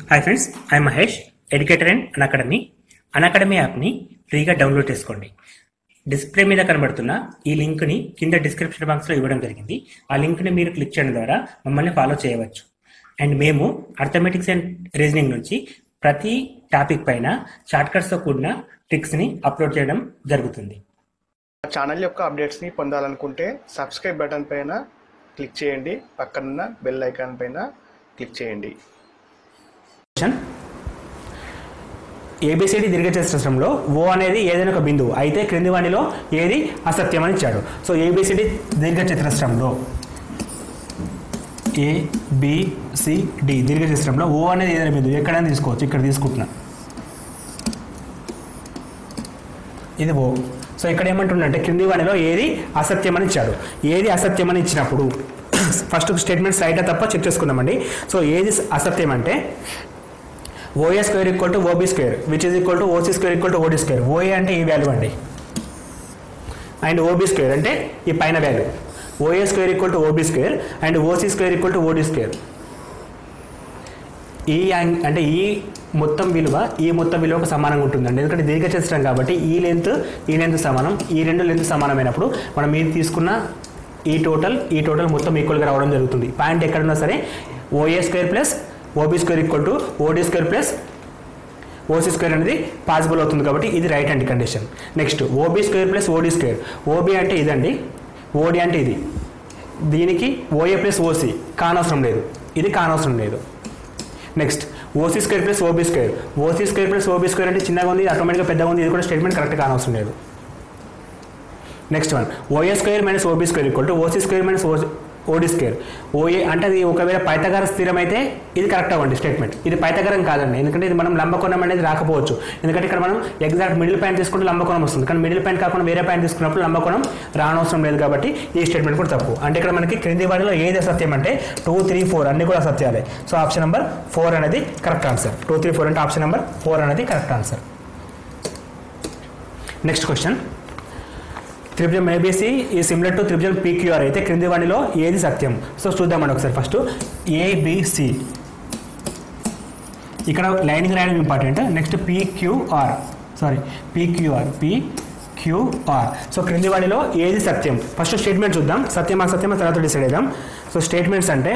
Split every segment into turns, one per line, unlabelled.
Hi friends, I Mahesh, educator and Unacademy యాప్ని ఫ్రీగా download చేసుకోండి. డిస్ప్లే మీద కనబడుతున్న ఈ లింక్ని కింద డిస్క్రిప్షన్ బాక్స్లో ఇవ్వడం జరిగింది. ఆ లింక్ని మీరు క్లిక్ చేయడం ద్వారా మమ్మల్ని ఫాలో చేయవచ్చు. అండ్ మేము అర్థమెటిక్స్ అండ్ రీజనింగ్ నుంచి ప్రతి టాపిక్ పైన షార్ట్కట్స్తో కూడిన ట్రిక్స్ని అప్లోడ్ చేయడం జరుగుతుంది.
ఛానల్ యొక్క అప్డేట్స్ని పొందాలనుకుంటే సబ్స్క్రైబ్ బటన్ పైన క్లిక్ చేయండి, పక్కనున్న బెల్ ఐకాన్ పైన క్లిక్ చేయండి.
ఏబిసిడి దీర్ఘచతురస్రంలో ఓ అనేది ఏదైనా ఒక బిందువు అయితే క్రింది వానిలో ఏది అసత్యం అని ఇచ్చాడు. సో ఏబిసిడి దీర్ఘచతురస్రంలో ఏబిసిడి దీర్ఘచతురస్రంలో ఓ అనేది ఏదైనా బిందువు ఎక్కడైనా తీసుకోవచ్చు. ఇక్కడ తీసుకుంటున్నా, ఇది ఓ. సో ఇక్కడ ఏమంటుండంటే క్రింది వానిలో ఏది అసత్యం అని ఇచ్చాడు. ఏది అసత్యం అని ఇచ్చినప్పుడు ఫస్ట్ స్టేట్మెంట్స్ రైటా తప్ప చెక్ చేసుకుందామండి. సో ఏది అసత్యం అంటే OA square equal to OB square which is equal to OC square equal to OD square. OA అంటే ఈ వాల్యూ అండి, అండ్ ఓబీ స్క్వేర్ అంటే ఈ పైన value. OA square equal to OB square and OC square equal to OD square. ఈ అంటే ఈ మొత్తం విలువకు సమానంగా ఉంటుందండి. ఎందుకంటే దీర్ఘచతురం కాబట్టి ఈ లెంత్ సమానం, ఈ రెండు లెంత్ సమానమైనప్పుడు మనం ఇది తీసుకున్న ఈ టోటల్ మొత్తం ఈక్వల్గా రావడం జరుగుతుంది. పాయింట్ ఎక్కడున్నా సరే OA square plus OB square equal to OD square plus OC square అనేది పాసిబుల్ అవుతుంది కాబట్టి ఇది రైట్ అండి condition. Next OB square plus OD square. OB అంటే ఇదండి, ఓడి అంటే ఇది. దీనికి ఓఏ ప్లస్ ఓసీ కానవసరం లేదు, ఇది కానవసరం లేదు. Next OC square plus OB square. OC square plus OB square అంటే చిన్నగా ఉంది, ఆటోమేటిక్గా పెద్దగా ఉంది. ఇది కూడా స్టేట్మెంట్ కరెక్ట్ కానవసరం లేదు. Next one OA square minus OB square equal to OC square minus OD square. OA అంటే అది ఒకవేళ పైథాగరస్ స్థిరం అయితే ఇది కరెక్ట్ అవ్వండి స్టేట్మెంట్. ఇది పైథాగరం కాదండి, ఎందుకంటే ఇది మనం లంబకోణం అనేది రాకపోవచ్చు. ఎందుకంటే ఇక్కడ మనం ఎగ్జాక్ట్ మిడిల్ పాయింట్ తీసుకుంటే లంబకోణం వస్తుంది, కానీ మిడిల్ పాయింట్ కాకుండా వేరే పాయింట్ తీసుకున్నప్పుడు లంబకోణం రానవసరం లేదు కాబట్టి ఈ స్టేట్మెంట్ కూడా తప్పు. అంటే ఇక్కడ మనకి క్రింది వాటిలో ఏది అసత్యం అంటే 2, 3, 4 అన్ని కూడా అసత్యాలే. సో ఆప్షన్ నెంబర్ 4 అనేది కరెక్ట్ ఆన్సర్. 2, 3, 4 అంటే ఆప్షన్ నెంబర్ 4 అనేది కరెక్ట్ ఆన్సర్. నెక్స్ట్ క్వశ్చన్, త్రిభుజం ఏబిసి ఈ సిమిలర్ టు త్రిభుజం పీక్యూఆర్ అయితే క్రింది వాటిలో ఏది సత్యం. సో చూద్దామండి ఒకసారి. ఫస్ట్ ఏబిసి ఇక్కడ లైనింగ్ రాయడం ఇంపార్టెంట్. Next PQR. సో క్రింది వాటిలో ఏది సత్యం. ఫస్ట్ స్టేట్మెంట్ చూద్దాం, సత్యం అసత్యం తర్వాత డిసైడ్ చేద్దాం. సో స్టేట్మెంట్స్ అంటే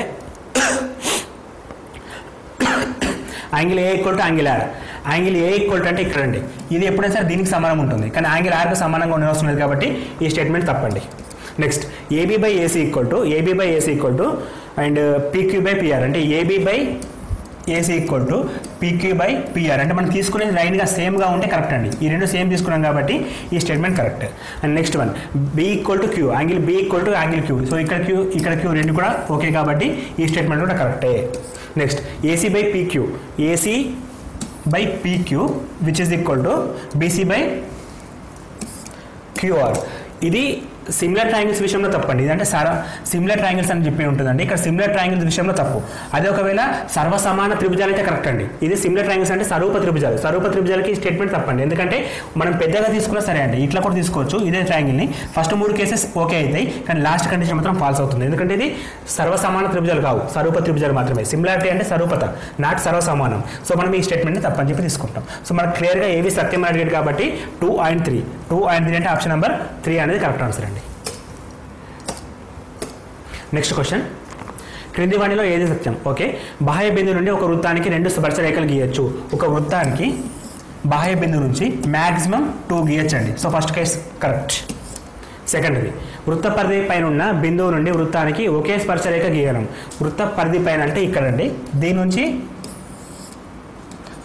angle A equal to angle R. Angle A equal to అంటే ఇక్కడ అండి, ఇది ఎప్పుడైనా సరే దీనికి సమానం ఉంటుంది, కానీ యాంగిల్ ఆర్కి సమానంగా ఉండవలసిన లేదు కాబట్టి ఈ స్టేట్మెంట్ తప్పండి. Next AB by AC equal to and PQ by PR అంటే AB by AC equal to PQ by PR అంటే మనం తీసుకునేది లైన్గా సేమ్గా ఉంటే కరెక్ట్ అండి. ఈ రెండు సేమ్ తీసుకున్నాం కాబట్టి ఈ statement correct. And next one B equal to Q, angle B equal to angle Q. So ఇక్కడ క్యూ రెండు కూడా ఓకే కాబట్టి ఈ స్టేట్మెంట్ కూడా కరెక్టే. Next AC by PQ which is equal to BC by QR. ఇది సిమిలర్ ట్రయాంగిల్స్ విషయంలో తప్పండి. ఇదంటే సిమిలర్ ట్రయాంగిల్స్ అని చెప్పి ఉంటుందండి, ఇక్కడ సిమిలర్ ట్రయాంగిల్స్ విషయంలో తప్పు. అదే ఒకవేళ సర్వసమాన త్రిభుజాలు అయితే కరెక్ట్ అండి. ఇది సిమిలర్ ట్రయాంగిల్స్ అంటే స్వరూప త్రిభుజాలకి స్టేట్మెంట్ తప్పండి. ఎందుకంటే మనం పెద్దగా తీసుకున్నా సరే అండి, ఇట్లా కూడా తీసుకోవచ్చు ఇదే ట్రయాంగిల్ని. ఫస్ట్ 3 కేసెస్ ఓకే అవుతాయి, కానీ లాస్ట్ కండిషన్ మాత్రం ఫాల్స్ అవుతుంది. ఎందుకంటే ఇది సర్వసమాన త్రిభుజాలు కావు, స్వరూప త్రిభుజాలు మాత్రమే. సిమిలారిటీ అంటే స్వరూపత, నాట్ సర్వసమానం. సో మనం ఈ స్టేట్మెంట్ని తప్పని చెప్పి తీసుకుంటాం. సో మనకు క్లియర్గా ఏవి సత్యం అని అడిగాడు కాబట్టి 2 and 3 అంటే ఆప్షన్ నెంబర్ 3 అనేది కరెక్ట్ ఆన్సర్ అండి. నెక్స్ట్ క్వశ్చన్, క్రింది వాటిలో ఏది సత్యం. ఓకే, బాహ్య బిందువు నుండి ఒక వృత్తానికి 2 స్పర్శరేఖలు గీయచ్చు. ఒక వృత్తానికి బాహ్య బిందువు నుంచి మ్యాక్సిమం 2 గీయచ్చండి. So first case correct. సెకండ్ది వృత్త పరిధి పైన ఉన్న బిందువు నుండి వృత్తానికి ఒకే స్పర్శరేఖ గీయడం. వృత్త పరిధి పైన అంటే ఇక్కడండి, దీని నుంచి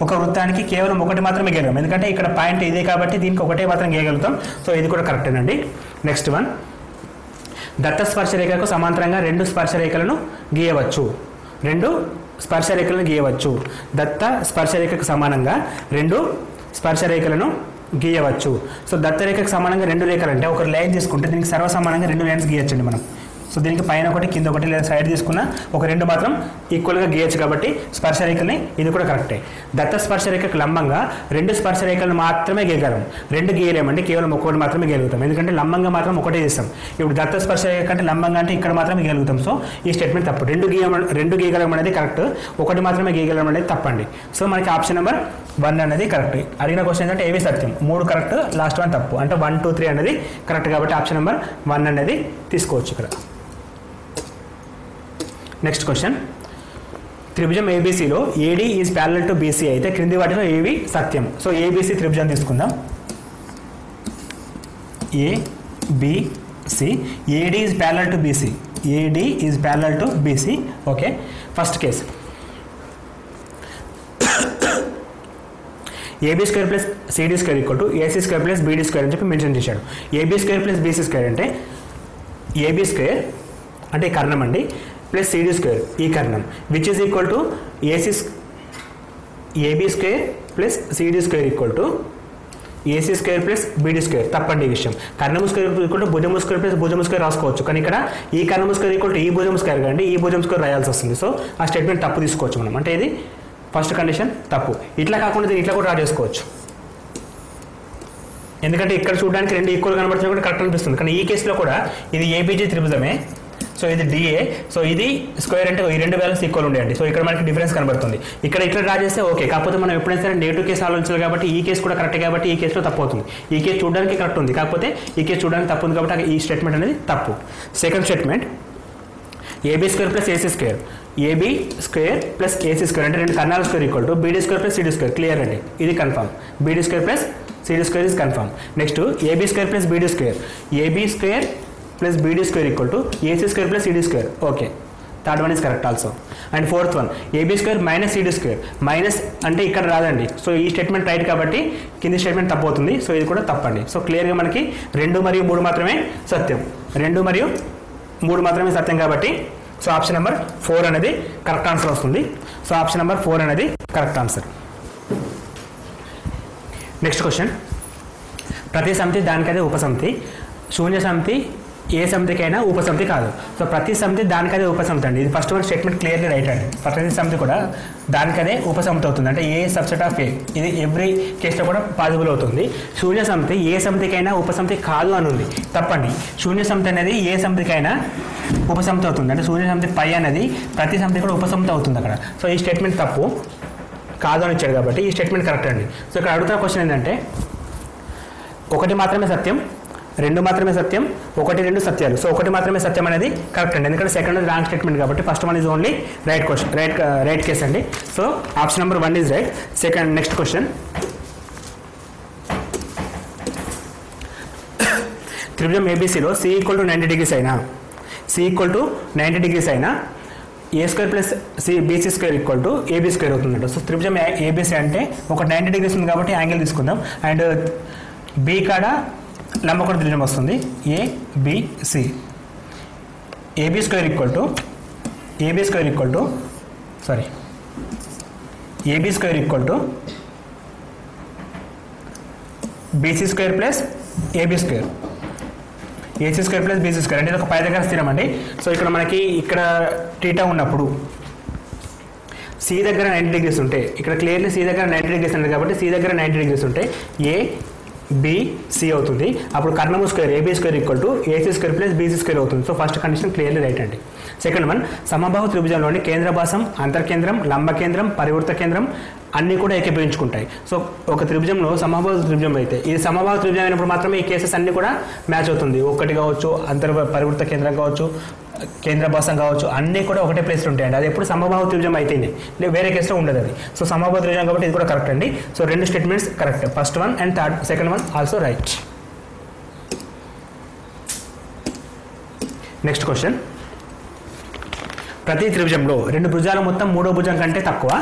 ఒక వృత్తానికి కేవలం ఒకటి మాత్రమే గీయగలం, ఎందుకంటే ఇక్కడ పాయింట్ ఇదే కాబట్టి దీనికి ఒకటే మాత్రం గీయగలుగుతాం. సో ఇది కూడా కరెక్టేనండి. నెక్స్ట్ వన్ దత్త స్పర్శరేఖకు సమాంతరంగా 2 స్పర్శరేఖలను గీయవచ్చు. దత్త స్పర్శరేఖకు సమానంగా 2 స్పర్శరేఖలను గీయవచ్చు. సో దత్తరేఖకు సమానంగా 2 రేఖలు అంటే ఒక లైన్ తీసుకుంటే దీనికి సర్వసమానంగా 2 లైన్స్ గీయచ్చండి మనం. సో దీనికి పైన ఒకటి కింద ఒకటి లేదా సైడ్ తీసుకున్న ఒక రెండు మాత్రం ఈక్వల్గా గీయచ్చు కాబట్టి స్పర్శరేఖల్ని ఇది కూడా కరెక్టే. దత్త స్పర్శరేఖకు లంబంగా రెండు స్పర్శరేఖలను మాత్రమే గీయగలం, రెండు గీయలేమండి, కేవలం ఒకటి మాత్రమే గీయగలుగుతాం. ఎందుకంటే లంబంగా మాత్రం ఒకటే చేస్తాం. ఇప్పుడు దత్త స్పర్శరేఖ అంటే లంబంగా అంటే ఇక్కడ మాత్రమే గీయగలుగుతాం. సో ఈ స్టేట్మెంట్ తప్పు. రెండు గీయగలం అనేది కరెక్ట్, ఒకటి మాత్రమే గీయగలం అనేది తప్పండి. సో మనకి ఆప్షన్ నెంబర్ 1 అనేది కరెక్ట్. అడిగిన క్వశ్చన్ ఏంటంటే ఏవి సత్యం, 3 కరెక్ట్, లాస్ట్ 1 తప్పు. అంటే 1, 2, 3 అనేది కరెక్ట్ కాబట్టి ఆప్షన్ నెంబర్ 1 అనేది తీసుకోవచ్చు ఇక్కడ. నెక్స్ట్ క్వశ్చన్, త్రిభుజం ఏబీసీలో AD is parallel to BC అయితే క్రింది వాటిలో ఏవి సత్యం. సో ఏబీసీ త్రిభుజం తీసుకుందాం. ABC, AD is parallel to BC, AD is parallel to BC. Okay, first case AB square plus CD square equal to AC square plus BD square అని చెప్పి mention చేశాడు. AB square plus BC square అంటే AB square అంటే ఈ కర్ణం అండి, plus CD square ఈ కర్ణం, which is equal to AB square plus CD square equal to AC square plus BD square. తప్పండి ఈ విషయం. కర్ణము స్క్వేర్ ఈక్వల్ టు భుజము స్క్వేర్ ప్లస్ భుజము స్క్వేర్ రాసుకోవచ్చు, కానీ ఇక్కడ ఈ కర్ణము స్క్వేర్ ఈక్వల్ టు ఈ భుజము స్క్వేర్ కండి ఈ భుజం స్క్వేర్ రాయాల్సి వస్తుంది. సో ఆ స్టేట్మెంట్ తప్పు తీసుకోవచ్చు మనం. అంటే ఇది ఫస్ట్ కండిషన్ తప్పు. ఇట్లా కాకుండా ఇట్లా కూడా డ్రా చేసుకోవచ్చు, ఎందుకంటే ఇక్కడ చూడడానికి రెండు ఈక్వల్ కనబడుతుంది కూడా కరెక్ట్ అనిపిస్తుంది. కానీ ఈ కేసులో కూడా ఇది ఏబీజీ త్రిభుజమే, సో ఇది డిఏ, సో ఇది స్క్వేర్ అంటే ఈ రెండు వాల్యూస్ ఈక్వల్ ఉండేయండి. సో ఇక్కడ మనకి డిఫరెన్స్ కనబడుతుంది. ఇక్కడ ఇట్లా డ్రా చేస్తే ఓకే, కాకపోతే మనం ఎప్పుడైనా సరే నెగిటివ్ కేసు ఆలోచించాలి కాబట్టి ఈ కేసు కూడా కరెక్ట్ కాబట్టి ఈ కేసులో తప్పు అవుతుంది. ఈ కేసు చూడడానికి కరెక్ట్ ఉంది, కాకపోతే ఈ కేసు చూడడానికి తప్పు ఉంది కాబట్టి ఈ స్టేట్మెంట్ అనేది తప్పు. Second statement AB square plus AC square, AB square plus AC square అంటే రెండు కర్ణాల square equal to BD square plus CD square. Clear అండి, ఇది confirm. BD square plus CD square is confirm. Next AB square plus BD square, AB square plus BD square equal to AC square plus CD square. Okay, third one is correct also. And fourth one AB square minus CD square, minus అంటే ఇక్కడ రాదండి. So ఈ statement right కాబట్టి కింది statement తప్పు అవుతుంది. So ఇది కూడా తప్పండి. సో క్లియర్గా మనకి 2 మరియు 3 మాత్రమే సత్యం, 2 మరియు 3 మాత్రమే సత్యం కాబట్టి సో ఆప్షన్ నెంబర్ 4 అనేది కరెక్ట్ ఆన్సర్ వస్తుంది. సో ఆప్షన్ నెంబర్ 4 అనేది కరెక్ట్ ఆన్సర్. నెక్స్ట్ క్వశ్చన్, ప్రతి సమితి దానికదే ఉపసమితి, శూన్య సమితి ఏ సమితికైనా ఉపసమితి కాదు. సో ప్రతి సమితి దానికదే ఉపసమితి అండి. ఇది first one statement clearly right అండి. ప్రతి సమితి కూడా దానికదే ఉపసమితి అవుతుంది, అంటే ఏ సబ్సెట్ ఆఫ్ ఏ. ఇది ఎవ్రీ కేసులో కూడా పాసిబుల్ అవుతుంది. శూన్య సమితి ఏ సమితికైనా ఉపసమితి కాదు అని ఉంది, తప్పండి. శూన్య సమితి అనేది ఏ సమితికైనా ఉపసమితి అవుతుంది, అంటే శూన్య సమితి పై అనేది ప్రతి సమితి కూడా ఉపసమితి అవుతుంది అక్కడ. సో ఈ స్టేట్మెంట్ తప్పు కాదు అని ఇచ్చాడు కాబట్టి ఈ స్టేట్మెంట్ కరెక్ట్ అండి. సో ఇక్కడ అడుగుతున్న క్వశ్చన్ ఏంటంటే 1 మాత్రమే సత్యం, 2 మాత్రమే సత్యం, 1, 2 సత్యాలు. సో 1 మాత్రమే సత్యం అనేది కరెక్ట్ అండి, ఎందుకంటే సెకండ్ రాంగ్ స్టేట్మెంట్ కాబట్టి first one is only right question, right case అండి. So option number 1 is right. Second next question, త్రిభుజం ఏబీసీలో సి ఈక్వల్ టు 90 డిగ్రీస్ అయినా, సి ఈక్వల్ టు 90 డిగ్రీస్ అయినా A square plus BC square equal to AB square అవుతుందంట. So త్రిభుజం ABC అంటే ఒక 90 degrees ఉంది కాబట్టి యాంగిల్ తీసుకుందాం. అండ్ బి కాడ లంబకోణ త్రిభుజం వస్తుంది ABC. AB square equal to AB square equal to AB square equal to BC square plus AB square, AC square plus BC square అంటే ఇది ఒక పైథాగరస్ స్థిరం అండి. సో ఇక్కడ మనకి ఇక్కడ టీటా ఉన్నప్పుడు సి దగ్గర 90 డిగ్రీస్ ఉంటే, ఇక్కడ క్లియర్లీ సి దగ్గర 90 డిగ్రీస్ ఉంది కాబట్టి సి దగ్గర 90 డిగ్రీస్ ఉంటే ఏబిసి అవుతుంది. అప్పుడు కర్ణము square AB square equal to AC square plus BC square అవుతుంది. So first condition clearly right అండి. సెకండ్ వన్, సమబాహు త్రిభుజంలోని కేంద్రభాసం, అంతర్కేంద్రం, లంబ కేంద్రం, పరివృత్త కేంద్రం అన్నీ కూడా ఏకీభవించుకుంటాయి. సో ఒక త్రిభుజంలో సమబాహు త్రిభుజం అయితే ఇది సమబాహు త్రిభుజం అయినప్పుడు మాత్రమే ఈ కేసెస్ అన్నీ కూడా మ్యాచ్ అవుతుంది. ఒకటి కావచ్చు, పరివృత్త కేంద్రం కావచ్చు, కేంద్రభాసం కావచ్చు, అన్నీ కూడా ఒకటే ప్లేస్లో ఉంటాయండి. అది ఎప్పుడు సమబాహు త్రిభుజం అయితేనే, వేరే కేసులో ఉండదు అది. సో సమబాహు త్రిభుజం కాబట్టి ఇది కూడా కరెక్ట్ అండి. So 2 statements correct, first one and second one also right. Next question, ప్రతి త్రిభుజంలో 2 భుజాల మొత్తం 3వ భుజం కంటే తక్కువ,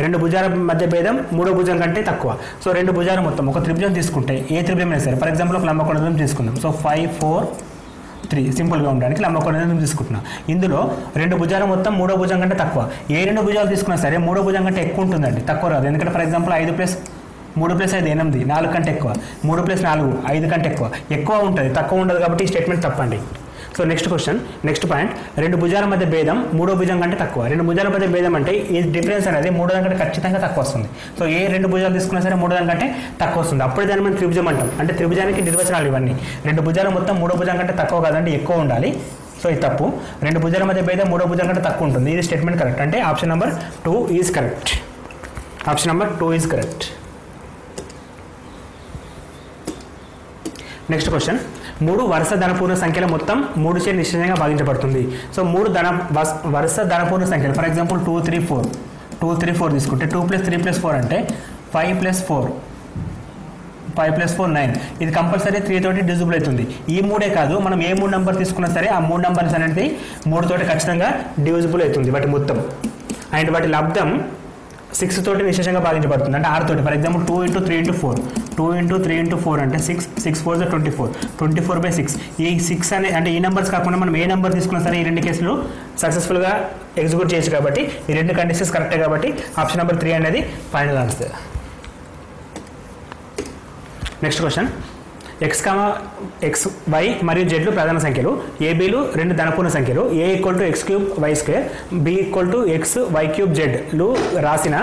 2 భుజాల మధ్య భేదం 3వ భుజం కంటే తక్కువ. సో 2 భుజాల మొత్తం ఒక త్రిభుజం తీసుకుంటే, ఏ త్రిభుజం అయినా సరే, ఫర్ ఎగ్జాంపుల్ ఒక లంబకోణ త్రిభుజం తీసుకుందాం. సో 5, 4, 3 సింపుల్గా ఉండడానికి లంబకోణ త్రిభుజం తీసుకుంటున్నాం. ఇందులో 2 భుజాల మొత్తం 3వ భుజం కంటే తక్కువ. ఏ 2 భుజాలు తీసుకున్నా సరే 3వ భుజం కంటే ఎక్కువ ఉంటుందండి, తక్కువ రాదు. ఎందుకంటే ఫర్ ఎగ్జాంపుల్ 5 + 3 + 5 8, 4 కంటే ఎక్కువ, 3 + 4 5 కంటే ఎక్కువ ఉంటుంది, తక్కువ ఉండదు కాబట్టి ఈ స్టేట్మెంట్ తప్పండి. సో నెక్స్ట్ పాయింట్, రెండు భుజాల మధ్య భేదం మూడో భుజం కంటే తక్కువ. రెండు భుజాల మధ్య భేదం అంటే ఈ డిఫరెన్స్ అనేది మూడో దాని కంటే ఖచ్చితంగా తక్కువ వస్తుంది. సో ఏ రెండు భుజాలు తీసుకున్నా సరే మూడో దాని కంటే తక్కువ వస్తుంది. అప్పుడే దాన్ని మనం త్రిభుజం అంటాం. అంటే త్రిభుజానికి నిర్వచనాలు ఇవన్నీ. రెండు భుజాలు మొత్తం మూడో భుజం కంటే తక్కువ కాదండి, ఎక్కువ ఉండాలి. సో ఇది తప్పు. రెండు భుజాల మధ్య భేదం మూడో భుజం కంటే తక్కువ ఉంటుంది. ఇది స్టేట్మెంట్ కరెక్ట్. అంటే option number 2 is correct. Option number 2 is correct. Next question, 3 వరుస ధనపూర్ణ సంఖ్యల మొత్తం 3 చే నిశ్చయంగా భాగించబడుతుంది. సో 3 వరుస ధనపూర్ణ సంఖ్యలు, ఫర్ ఎగ్జాంపుల్ 2 3 4 తీసుకుంటే 2 + 3 + 4 అంటే 5 + 4 9. ఇది కంపల్సరీ 3 తోటి డివిజిబుల్ అవుతుంది. ఈ 3 కాదు, మనం ఏ 3 నెంబర్ తీసుకున్నా సరే ఆ 3 నెంబర్స్ అనేది 3 తోటి ఖచ్చితంగా డివిజిబుల్ అవుతుంది వాటి మొత్తం. అండ్ వాటి లబ్ధం 6 తోటి నిశ్చయంగా భాగించబడుతుంది. అంటే 6 తోటి. ఫర్ ఎగ్జాంపుల్ 2 × 3 × 4 2 × 3 × 4 అంటే 6 4 24 24/6. ఈ 6 అంటే ఈ నెంబర్స్ కాకుండా మనం ఏ నెంబర్ తీసుకున్నా సరే ఈ రెండు కేసులు సక్సెస్ఫుల్గా ఎగ్జిక్యూట్ చేయొచ్చు. కాబట్టి ఈ రెండు కండిషన్స్ కరెక్టే. కాబట్టి ఆప్షన్ నెంబర్ 3 అనేది final answer. Next question, x, y మరియు z ప్రధాన సంఖ్యలు, ఏబీలు రెండు ధనపూర్ణ సంఖ్యలు, a = x³ y², b = x y³ z రాసిన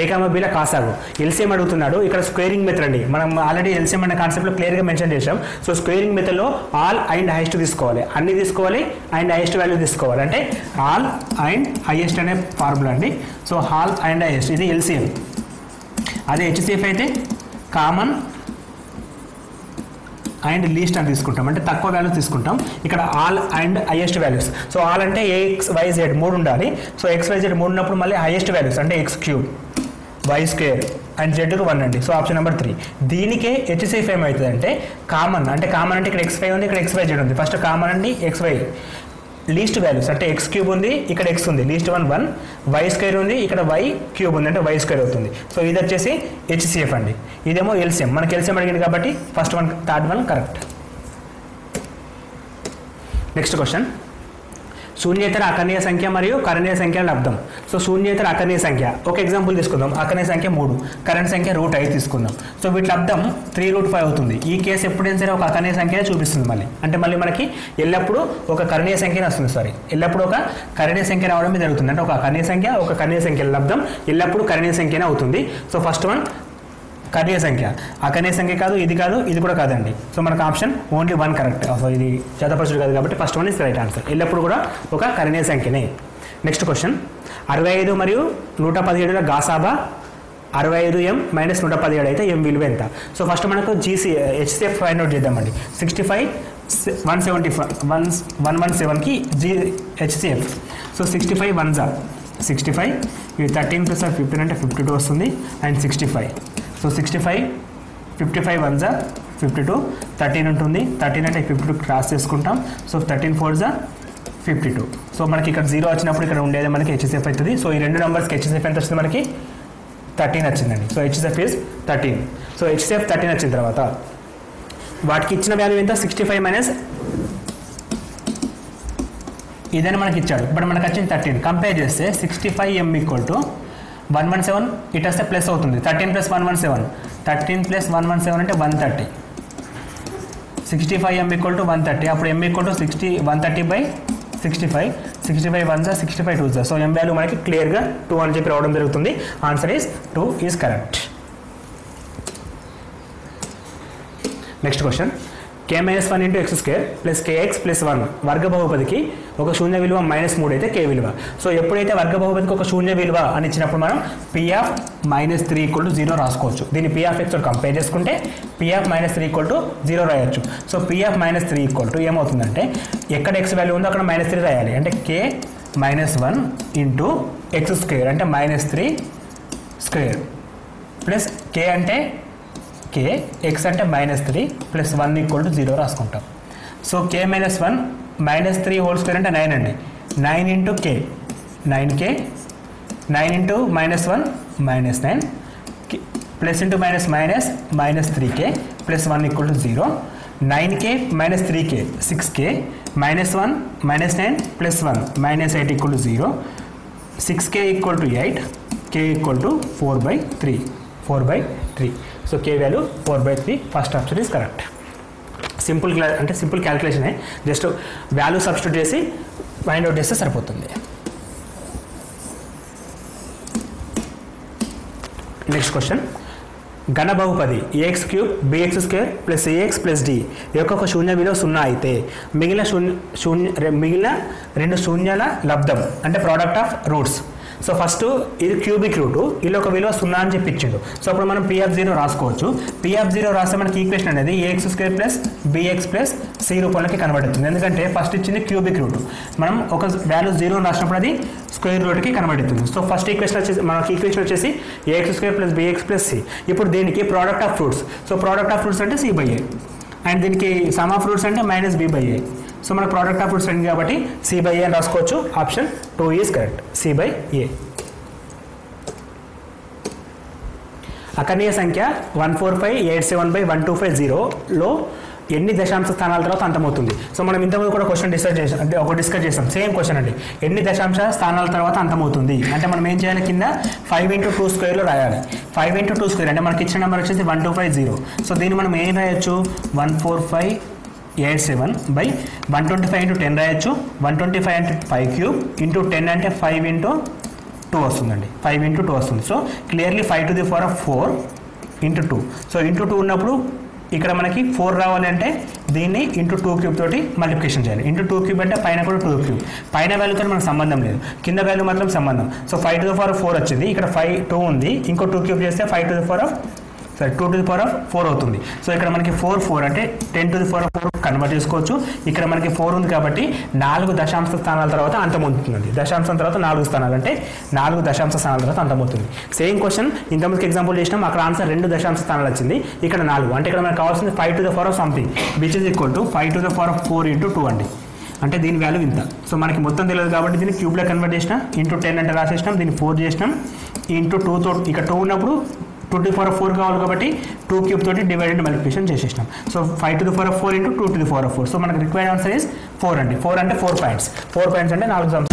a, b ల కాసాగు. ఎల్సిఎం అడుగుతున్నాడు. ఇక్కడ స్క్వేరింగ్ మెథడ్ అండి. మనం ఆల్రెడీ ఎల్సిఎం అనే కాన్సెప్ట్లో క్లియర్గా మెన్షన్ చేసాం. సో స్క్వేరింగ్ మెథడ్లో ఆల్ అండ్ హైయెస్ట్ తీసుకోవాలి, అన్ని తీసుకోవాలి అండ్ హైయెస్ట్ వాల్యూ తీసుకోవాలి. అంటే ఆల్ అండ్ హైయెస్ట్ అనే ఫార్ములా అండి. సో ఆల్ అండ్ హైయెస్ట్ ఇది ఎల్సిఎం. అదే హెచ్సిఎఫ్ అయితే కామన్ అండ్ లీస్ట్ అని తీసుకుంటాం. అంటే తక్కువ వాల్యూస్ తీసుకుంటాం. ఇక్కడ all and highest values. So all అంటే x, y, z 3 ఉండాలి. సో x, y, z 3 ఉన్నప్పుడు మళ్ళీ హైయెస్ట్ వాల్యూస్ అంటే x³ y² అండ్ z 1 అండి. So option number 3. దీనికే హెచ్సిఎఫ్ ఏమవుతుంది అంటే కామన్. అంటే కామన్ అంటే ఇక్కడ x5 ఉంది, ఇక్కడ xyz ఉంది. ఫస్ట్ కామన్ అండి xy. లీస్ట్ వాల్యూస్ అంటే x³ ఉంది, ఇక్కడ x ఉంది, లీస్ట్ 1 y² ఉంది, ఇక్కడ y³ ఉంది అంటే y² అవుతుంది. సో ఇది వచ్చేసి హెచ్సిఎఫ్ అండి. ఇదేమో ఎల్సిఎం. మనకి ఎల్సిఎం అడిగింది కాబట్టి first one third one correct. Next question, శూన్యేతర అకర్ణీయ సంఖ్య మరియు కరణీయ సంఖ్యల లబ్ధం. సో శూన్యేతర అకర్ణీయ సంఖ్య ఒక ఎగ్జాంపుల్ తీసుకుందాం. అకర్ణీయ సంఖ్య 3, కరెంట్ సంఖ్య √5 తీసుకుందాం. సో వీటి లబ్ధం 3√5 అవుతుంది. ఈ కేసు ఎప్పుడైనా సరే ఒక అకర్ణీయ సంఖ్యనే చూపిస్తుంది మళ్ళీ. అంటే మళ్ళీ మనకి ఎల్లప్పుడూ ఒక కరణీయ సంఖ్యనే వస్తుంది. ఎల్లప్పుడూ ఒక కరణీయ సంఖ్య రావడం జరుగుతుంది. అంటే ఒక కర్ణీయ సంఖ్య ఒక కర్ణీయ సంఖ్యల లబ్ధం ఎల్లప్పుడూ కరణీయ సంఖ్యనే అవుతుంది. సో ఫస్ట్ వన్ కర్ణీయ సంఖ్య. అకర్ణీయ సంఖ్య కాదు, ఇది కాదు, ఇది కూడా కాదండి. సో మనకు ఆప్షన్ ఓన్లీ 1 కరెక్ట్. సో ఇది జతపరచుడు కాదు కాబట్టి first one is right answer. ఎల్లప్పుడు కూడా ఒక కర్ణీయ సంఖ్యనే. నెక్స్ట్ క్వశ్చన్, 65 మరియు 117ల గాసాబా 65m - 117 అయితే m విలువ ఎంత? సో ఫస్ట్ మనకు హెచ్సిఎఫ్ ఫైండ్ అవుట్ చేద్దామండి. 65 117కి హెచ్సిఎఫ్. సో 65 1 65, ఇది 13 + 15 అంటే 52 వస్తుంది. అండ్ 65. సో 65 55 1 52, 13 ఉంటుంది. 13 అంటే 52 క్రాస్ చేసుకుంటాం. సో 13 4 52. సో మనకి ఇక్కడ 0 వచ్చినప్పుడు ఇక్కడ ఉండేది మనకి హెచ్సిఎఫ్ అవుతుంది. సో ఈ రెండు నెంబర్స్కి హెచ్సిఎఫ్ ఎంత వచ్చింది మనకి? 13 వచ్చిందండి. So HCF is 13. So HCF 13 వచ్చిన తర్వాత వాటికి ఇచ్చిన వాల్యూ ఎంత? 65 - ఇదని మనకి ఇచ్చాడు. ఇప్పుడు మనకు వచ్చింది 13. కంపేర్ చేస్తే 65m = 117 ఇట్ వస్తే ప్లస్ అవుతుంది. 13 + 117 13 + 117 అంటే 130. 65m = 130. అప్పుడు m = 130/65. 65 1 65 2. సో m వాల్యూ మనకి క్లియర్గా 2 అని చెప్పి రావడం జరుగుతుంది. Answer is 2 is correct. Next question, k-1 × x² + kx + 1 వర్గ బహుపదికి ఒక శూన్య విలువ -3 అయితే k విలువ. సో ఎప్పుడైతే వర్గ బహుపదికి ఒక శూన్య విలువ అని ఇచ్చినప్పుడు మనం P(-3) = 0 రాసుకోవచ్చు. దీన్ని P(x) తో కంపేర్ చేసుకుంటే P(-3) = 0 రాయొచ్చు. సో P(-3) = ఏమవుతుందంటే ఎక్కడ x వాల్యూ ఉందో అక్కడ -3 రాయాలి. అంటే k-1 × x² అంటే -3² ప్లస్ k అంటే k, x అంటే -3 + 1 = 0 రాసుకుంటాం. సో k-1 -3 హోల్ స్క్వేర్ అంటే 9 అండి. 9 × k 9k, 9 × -1 -9, plus into minus -3k + 1 = 0. 9k - 3k 6k, -1 -9 + 1 -8 = 0. 6k = 8, k = 4/3. So k value 4/3. First option is correct. Simple క్యాలిక్యులేషనే, జస్ట్ వాల్యూ సబ్స్టిట్యూట్ చేసి find out చేస్తే సరిపోతుంది. Next question, ఘన బహుపది ax³ bx² + ax + d యొక్క ఒక శూన్య విలువ 0 అయితే మిగిలిన రెండు శూన్యాల లబ్ధం అంటే product of roots. So first ఇది క్యూబిక్ రూట్, ఇలా ఒక విలువ 0 అని చెప్పి ఇచ్చిండు. సో అప్పుడు మనం P(0) రాసుకోవచ్చు. P(0) రాస్తే మనకి ఈక్వేషన్ అనేది ax² + bx + c రూపంలోకి కన్వర్ట్ అవుతుంది. ఎందుకంటే ఫస్ట్ ఇచ్చింది క్యూబిక్ రూట్, మనం ఒక వాల్యూ 0 రాసినప్పుడు అది స్క్వేర్ రూట్కి కన్వర్ట్ అవుతుంది. సో ఫస్ట్ ఈక్వేషన్ వచ్చేసి ax² + bx + c. ఇప్పుడు దీనికి product of fruits, so product of fruits అంటే c/a, అండ్ దీనికి సమ్ ఆఫ్ ఫ్రూట్స్ అంటే -b/a. సో మన ప్రోడక్ట్ ఆఫ్ ఫ్రూట్స్ అండి కాబట్టి c/a అని రాసుకోవచ్చు. Option 2 is correct, c/a. అకర్ణీయ సంఖ్య 14587/1250లో ఎన్ని దశాంశ స్థానాల తర్వాత అంతమవుతుంది? సో మనం ఇంతకుముందు కూడా క్వశ్చన్ డిస్కస్ చేసాం, సేమ్ క్వశ్చన్ అండి. ఎన్ని దశాంశ స్థానాల తర్వాత అంతమవుతుంది అంటే మనం ఏం చేయాలి, కింద 5×2² రాయాలి. 5×2² అంటే మనకి ఇచ్చిన నెంబర్ వచ్చేసి 1250. సో దీన్ని మనం ఏం రాయొచ్చు, 14587/125 × 10 రాయొచ్చు. 125 అంటే 5³ × 10 అంటే 5×2 వస్తుందండి, 5×2 వస్తుంది. So clearly 5⁴ × 2. సో × 2 ఉన్నప్పుడు ఇక్కడ మనకి 4 రావాలి అంటే దీన్ని ×2³ తోటి మల్టిప్లికేషన్ చేయాలి. ×2³ అంటే పైన కూడా 2³, పైన వాల్యూతో మనకు సంబంధం లేదు, కింద వాల్యూ మాత్రం సంబంధం. సో 5⁴ వచ్చింది, ఇక్కడ 2 ఉంది, ఇంకో 2³ చేస్తే 2⁴ అవుతుంది. సో ఇక్కడ మనకి 4 అంటే 10⁴ కన్వర్ట్ చేసుకోవచ్చు. ఇక్కడ మనకి 4 ఉంది కాబట్టి 4 దశాంశ స్థానాల తర్వాత అంతమవుతుంది. దశాంశం తర్వాత 4 స్థానాలు అంటే 4 దశాంశ స్థానాల తర్వాత అంతమవుతుంది. సేమ్ క్వశ్చన్ ఇంతకుముందుకు ఎగ్జాంపుల్ చేసినాం, అక్కడ ఆన్సర్ 2 దశాంశ స్థానాలు వచ్చింది, ఇక్కడ 4. అంటే ఇక్కడ మనకు కావాల్సింది 5⁴ something which is equal to 5⁴ × 2 అండి. అంటే దీని వాల్యూ ఇంత. సో మనకి మొత్తం తెలియదు కాబట్టి దీన్ని క్యూబ్లో కన్వర్ట్ చేసినా, × 10 అంటే రాసేసినాం, దీన్ని 4 చేసినాం, ×2 తో ఇక్కడ 2 ఉన్నప్పుడు 2⁴ కావాలి కాబట్టి 2³ తోటి డివైడెడ్ మల్టిప్లికేషన్ చేసేసినాం. సో 5⁴ × 2⁴. సో మనకు రిక్వైర్డ్ ఆన్సర్ ఇస్ 4 అండి. 4 అంటే 4 పాయింట్స్ అంటే 4 పాయింట్స్ అంటే 4 సంవత్సరాలు.